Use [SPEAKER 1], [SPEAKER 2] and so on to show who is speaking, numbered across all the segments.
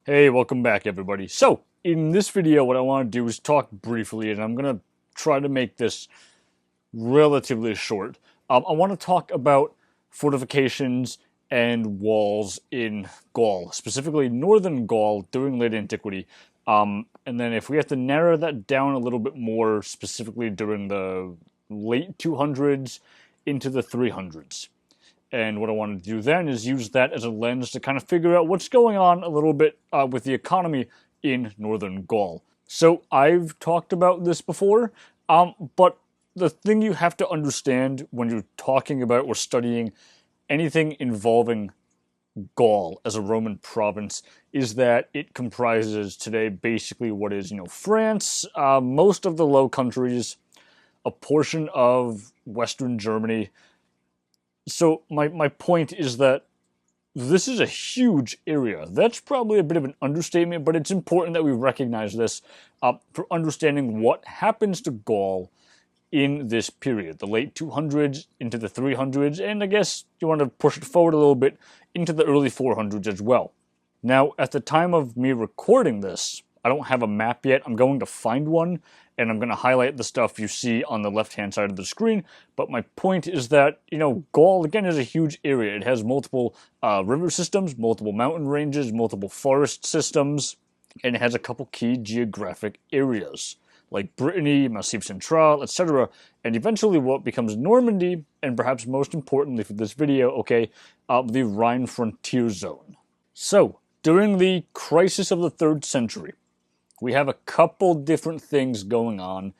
[SPEAKER 1] Hey, welcome back everybody. So, in this video what I want to do is talk briefly, and I'm going to try to make this relatively short. I want to talk about fortifications and walls in Gaul, specifically northern Gaul during late antiquity. And then if we have to narrow that down a little bit more, specifically during the late 200s into the 300s. And what I want to do then is use that as a lens to kind of figure out what's going on a little bit with the economy in northern Gaul. So I've talked about this before, but the thing you have to understand when you're talking about or studying anything involving Gaul as a Roman province is that it comprises today basically what is, France, most of the Low Countries, a portion of Western Germany. So my point is that this is a huge area. That's probably a bit of an understatement, but it's important that we recognize this for understanding what happens to Gaul in this period, the late 200s into the 300s, and I guess you want to push it forward a little bit into the early 400s as well. Now, at the time of me recording this, I don't have a map yet. I'm going to find one, and I'm going to highlight the stuff you see on the left-hand side of the screen. But my point is that, Gaul, again, is a huge area. It has multiple river systems, multiple mountain ranges, multiple forest systems, and it has a couple key geographic areas, like Brittany, Massif Central, etc., and eventually what becomes Normandy, and perhaps most importantly for this video, the Rhine frontier zone. So, during the crisis of the 3rd century, we have a couple different things going on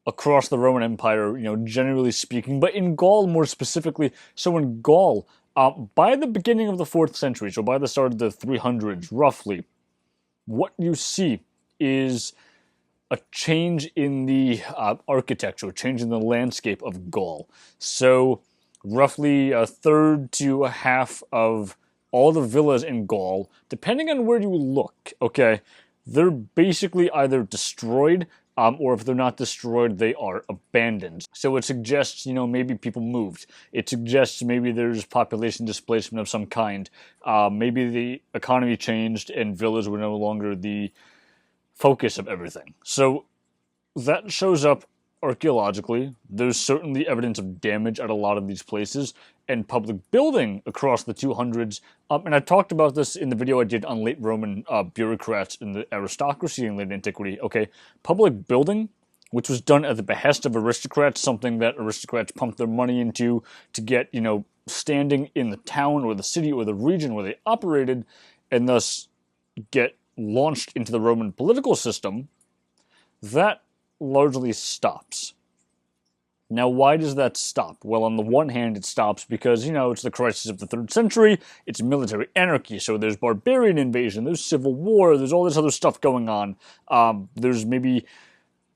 [SPEAKER 1] across the Roman Empire, generally speaking, but in Gaul more specifically. So in Gaul, by the beginning of the 4th century, so by the start of the 300s, roughly, what you see is a change in the architecture, a change in the landscape of Gaul. So roughly a third to a half of all the villas in Gaul, depending on where you look, they're basically either destroyed, or if they're not destroyed, they are abandoned. So it suggests, maybe people moved. It suggests maybe there's population displacement of some kind. Maybe the economy changed and villas were no longer the focus of everything. So that shows up archaeologically. There's certainly evidence of damage at a lot of these places, and public building across the 200s. And I talked about this in the video I did on late Roman bureaucrats in the aristocracy in late antiquity. Public building, which was done at the behest of aristocrats, something that aristocrats pumped their money into to get, standing in the town or the city or the region where they operated, and thus get launched into the Roman political system, that largely stops. Now, why does that stop? Well, on the one hand, it stops because, it's the crisis of the 3rd century, it's military anarchy, so there's barbarian invasion, there's civil war, there's all this other stuff going on. There's maybe,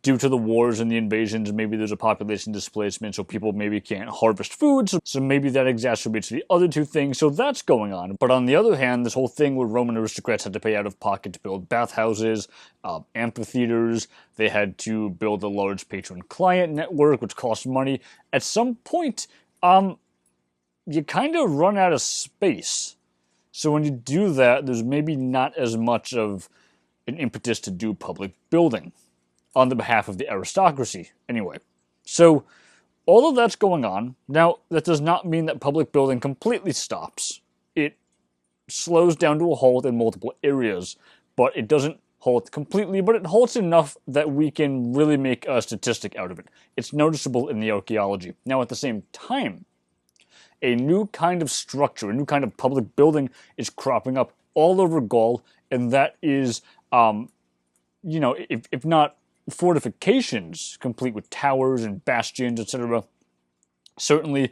[SPEAKER 1] due to the wars and the invasions, maybe there's a population displacement, so people maybe can't harvest food, so maybe that exacerbates the other two things, so that's going on. But on the other hand, this whole thing where Roman aristocrats had to pay out of pocket to build bathhouses, amphitheaters, they had to build a large patron-client network, which cost money. At some point, you kind of run out of space. So when you do that, there's maybe not as much of an impetus to do public building on the behalf of the aristocracy, anyway. So, all of that's going on. Now, that does not mean that public building completely stops. It slows down to a halt in multiple areas, but it doesn't halt completely, but it halts enough that we can really make a statistic out of it. It's noticeable in the archaeology. Now, at the same time, a new kind of structure, a new kind of public building is cropping up all over Gaul, and that is, if not fortifications, complete with towers and bastions, etc. Certainly,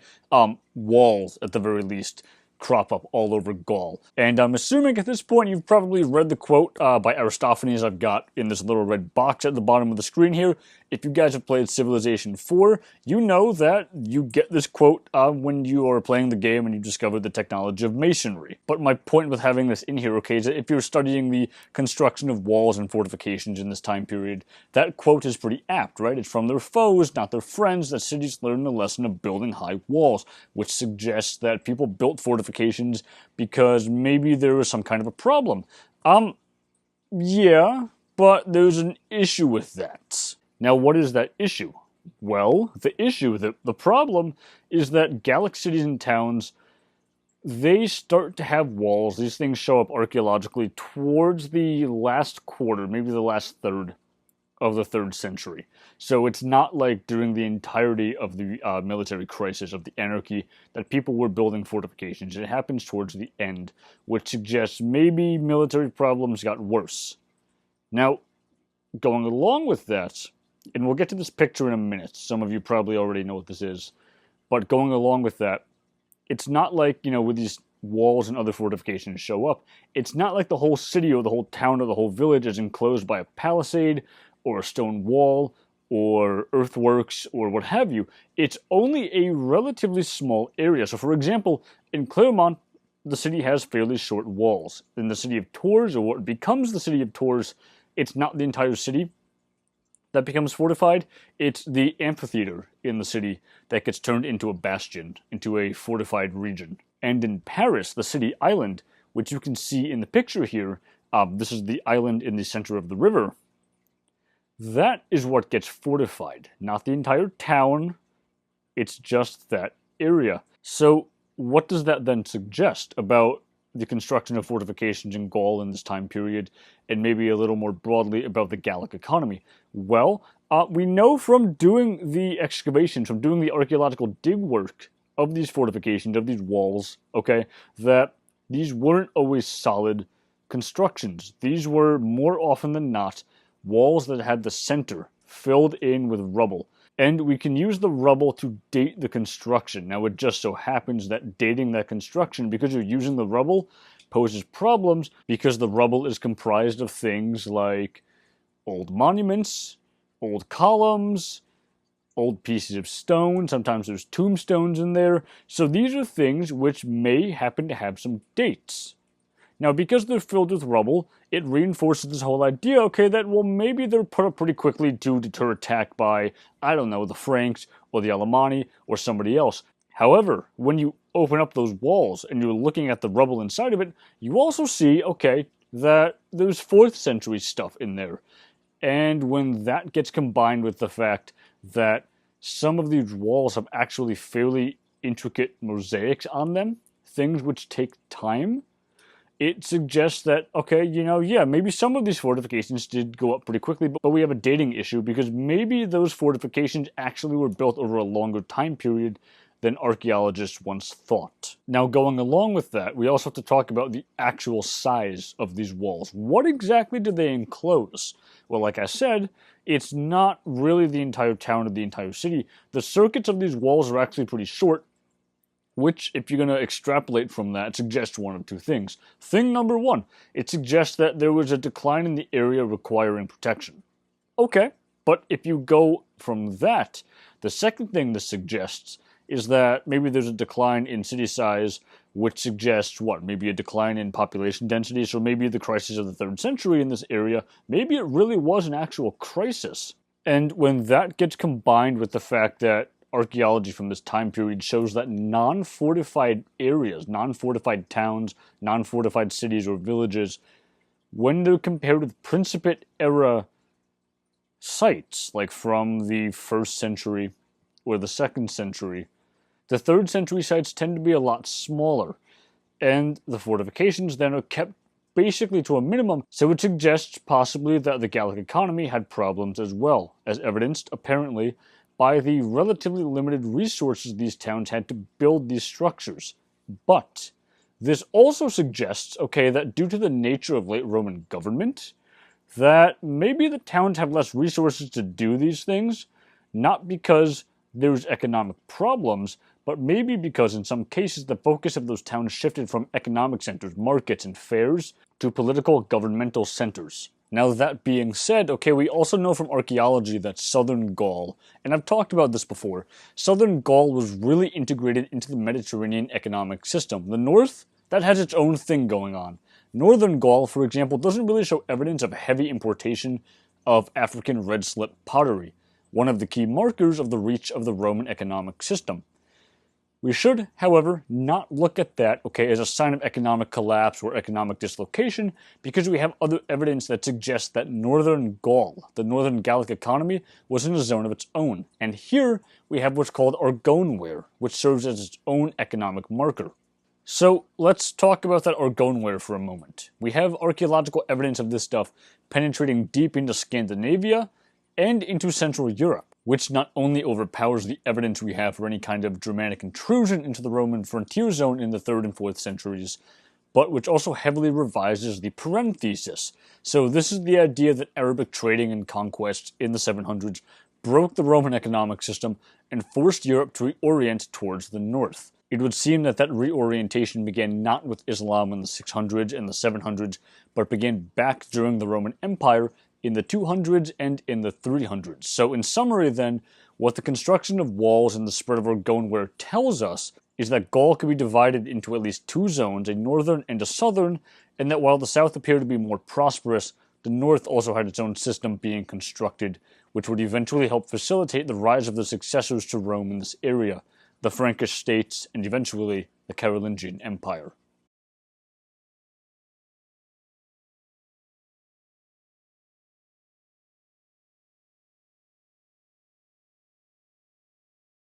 [SPEAKER 1] walls, at the very least, crop up all over Gaul. And I'm assuming at this point you've probably read the quote by Aristophanes I've got in this little red box at the bottom of the screen here. If you guys have played Civilization 4, you know that you get this quote when you are playing the game and you discover the technology of masonry. But my point with having this in here, is that if you're studying the construction of walls and fortifications in this time period, that quote is pretty apt, right? It's from their foes, not their friends, that cities learn the lesson of building high walls, which suggests that people built fortifications because maybe there was some kind of a problem. Yeah, but there's an issue with that. Now, what is that issue? Well, the problem is that Gallic cities and towns, they start to have walls. These things show up archaeologically towards the last quarter, maybe the last third of the 3rd century. So it's not like during the entirety of the military crisis of the anarchy that people were building fortifications. It happens towards the end, which suggests maybe military problems got worse. Now, going along with that, and we'll get to this picture in a minute. Some of you probably already know what this is. But going along with that, it's not like, with these walls and other fortifications show up, it's not like the whole city or the whole town or the whole village is enclosed by a palisade or a stone wall or earthworks or what have you. It's only a relatively small area. So for example, in Clermont, the city has fairly short walls. In the city of Tours, or what becomes the city of Tours, it's not the entire city that becomes fortified. It's the amphitheater in the city that gets turned into a bastion, into a fortified region. And in Paris, the city island, which you can see in the picture here, this is the island in the center of the river, that is what gets fortified, not the entire town. It's just that area. So what does that then suggest about the construction of fortifications in Gaul in this time period, and maybe a little more broadly about the Gallic economy? Well, we know from doing the excavations, from doing the archaeological dig work of these fortifications, of these walls, okay, that these weren't always solid constructions. These were, more often than not, walls that had the center filled in with rubble. And we can use the rubble to date the construction. Now, it just so happens that dating that construction, because you're using the rubble, poses problems because the rubble is comprised of things like old monuments, old columns, old pieces of stone. Sometimes there's tombstones in there. So these are things which may happen to have some dates. Now, because they're filled with rubble, it reinforces this whole idea, okay, that, well, maybe they're put up pretty quickly to deter attack by, I don't know, the Franks or the Alemanni or somebody else. However, when you open up those walls and you're looking at the rubble inside of it, you also see, okay, that there's 4th century stuff in there. And when that gets combined with the fact that some of these walls have actually fairly intricate mosaics on them, things which take time, it suggests that, okay, yeah, maybe some of these fortifications did go up pretty quickly, but we have a dating issue because maybe those fortifications actually were built over a longer time period than archaeologists once thought. Now, going along with that, we also have to talk about the actual size of these walls. What exactly do they enclose? Well, like I said, it's not really the entire town or the entire city. The circuits of these walls are actually pretty short, which, if you're going to extrapolate from that, suggests one of two things. Thing number one, it suggests that there was a decline in the area requiring protection. Okay, but if you go from that, the second thing this suggests is that maybe there's a decline in city size, which suggests what? Maybe a decline in population density, so maybe the crisis of the 3rd century in this area, maybe it really was an actual crisis. And when that gets combined with the fact that archaeology from this time period shows that non-fortified areas, non-fortified towns, non-fortified cities or villages, when they're compared with Principate-era sites, like from the 1st century or the 2nd century, the 3rd century sites tend to be a lot smaller, and the fortifications then are kept basically to a minimum, so it suggests possibly that the Gallic economy had problems as well, as evidenced, apparently, by the relatively limited resources these towns had to build these structures. But this also suggests, okay, that due to the nature of late Roman government, that maybe the towns have less resources to do these things, not because there's economic problems, but maybe because in some cases the focus of those towns shifted from economic centers, markets, and fairs to political governmental centers. Now, that being said, okay, we also know from archaeology that southern Gaul, and I've talked about this before, southern Gaul was really integrated into the Mediterranean economic system. The north, that has its own thing going on. Northern Gaul, for example, doesn't really show evidence of heavy importation of African red slip pottery, one of the key markers of the reach of the Roman economic system. We should, however, not look at that, okay, as a sign of economic collapse or economic dislocation, because we have other evidence that suggests that northern Gaul, the northern Gallic economy, was in a zone of its own. And here we have what's called argoneware, which serves as its own economic marker. So let's talk about that argoneware for a moment. We have archaeological evidence of this stuff penetrating deep into Scandinavia and into Central Europe, which not only overpowers the evidence we have for any kind of Germanic intrusion into the Roman frontier zone in the 3rd and 4th centuries, but which also heavily revises the parenthesis. So this is the idea that Arabic trading and conquest in the 700s broke the Roman economic system and forced Europe to reorient towards the north. It would seem that that reorientation began not with Islam in the 600s and the 700s, but began back during the Roman Empire in the 200s and in the 300s. So in summary then, what the construction of walls and the spread of argoneware tells us is that Gaul could be divided into at least 2 zones, a northern and a southern, and that while the south appeared to be more prosperous, the north also had its own system being constructed, which would eventually help facilitate the rise of the successors to Rome in this area, the Frankish states, and eventually the Carolingian Empire.